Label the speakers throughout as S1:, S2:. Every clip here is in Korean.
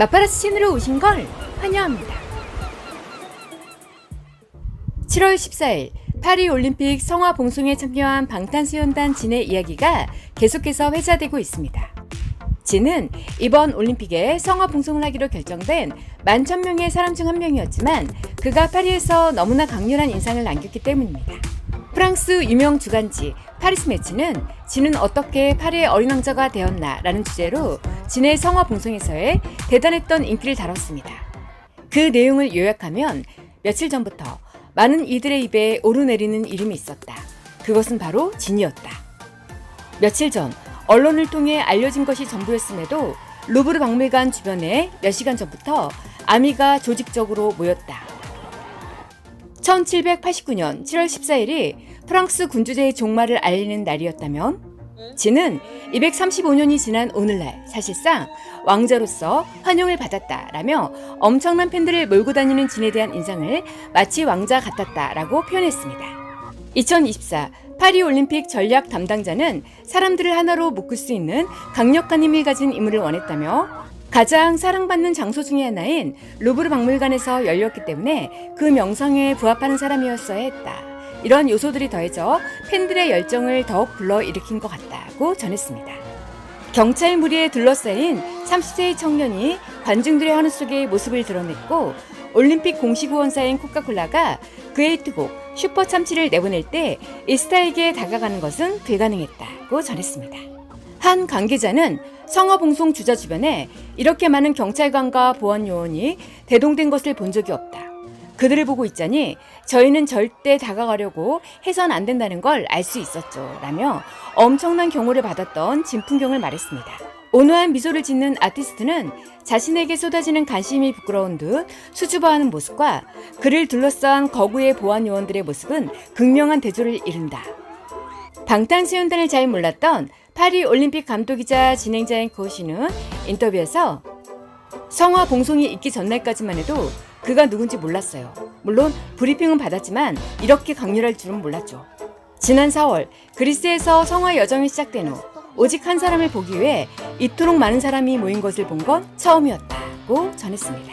S1: 마파라치 채널로 오신 걸 환영합니다. 7월 14일 파리 올림픽 성화 봉송에 참여한 방탄소년단 진의 이야기가 계속해서 회자되고 있습니다. 진은 이번 올림픽에 성화 봉송을 하기로 결정된 11,000명의 사람 중 한 명이었지만 그가 파리에서 너무나 강렬한 인상을 남겼기 때문입니다. 프랑스 유명 주간지 파리스 매치는 진은 어떻게 파리의 어린 왕자가 되었나 라는 주제로 진의 성화 봉송에서의 대단했던 인기를 다뤘습니다. 그 내용을 요약하면 며칠 전부터 많은 이들의 입에 오르내리는 이름이 있었다. 그것은 바로 진이었다. 며칠 전 언론을 통해 알려진 것이 전부였음에도 루브르 박물관 주변에 몇 시간 전부터 아미가 조직적으로 모였다. 1789년 7월 14일이 프랑스 군주제의 종말을 알리는 날이었다면 진은 235년이 지난 오늘날 사실상 왕자로서 환영을 받았다라며 엄청난 팬들을 몰고 다니는 진에 대한 인상을 마치 왕자 같았다라고 표현했습니다. 2024 파리올림픽 전략 담당자는 사람들을 하나로 묶을 수 있는 강력한 힘을 가진 인물을 원했다며 가장 사랑받는 장소 중의 하나인 루브르 박물관에서 열렸기 때문에 그 명성에 부합하는 사람이었어야 했다. 이런 요소들이 더해져 팬들의 열정을 더욱 불러일으킨 것 같다고 전했습니다. 경찰 무리에 둘러싸인 30세의 청년이 관중들의 환호 속에 모습을 드러냈고 올림픽 공식 후원사인 코카콜라가 그의 히트곡 슈퍼 참치를 내보낼 때 이스타에게 다가가는 것은 불가능했다고 전했습니다. 한 관계자는 성화 봉송 주저 주변에 이렇게 많은 경찰관과 보안 요원이 대동된 것을 본 적이 없다. 그들을 보고 있자니 저희는 절대 다가가려고 해선 안 된다는 걸 알 수 있었죠. 라며 엄청난 경호를 받았던 진 풍경을 말했습니다. 온화한 미소를 짓는 아티스트는 자신에게 쏟아지는 관심이 부끄러운 듯 수줍어하는 모습과 그를 둘러싼 거구의 보안 요원들의 모습은 극명한 대조를 이룬다. 방탄소년단을 잘 몰랐던 파리 올림픽 감독이자 진행자인 코시는 인터뷰에서 성화 봉송이 있기 전날까지만 해도 그가 누군지 몰랐어요. 물론 브리핑은 받았지만 이렇게 강렬할 줄은 몰랐죠. 지난 4월 그리스에서 성화 여정이 시작된 후 오직 한 사람을 보기 위해 이토록 많은 사람이 모인 것을 본 건 처음이었다고 전했습니다.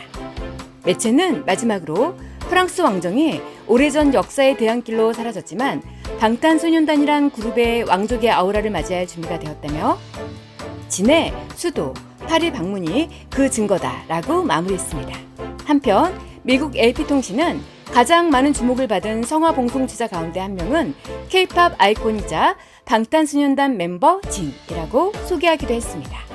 S1: 매체는 마지막으로 프랑스 왕정이 오래전 역사의 대안길로 사라졌지만 방탄소년단이란 그룹의 왕족의 아우라를 맞이할 준비가 되었다며 진의 수도 파리 방문이 그 증거다라고 마무리했습니다. 한편 미국 AP통신은 가장 많은 주목을 받은 성화 봉송 주자 가운데 한 명은 K-팝 아이콘이자 방탄소년단 멤버 진이라고 소개하기도 했습니다.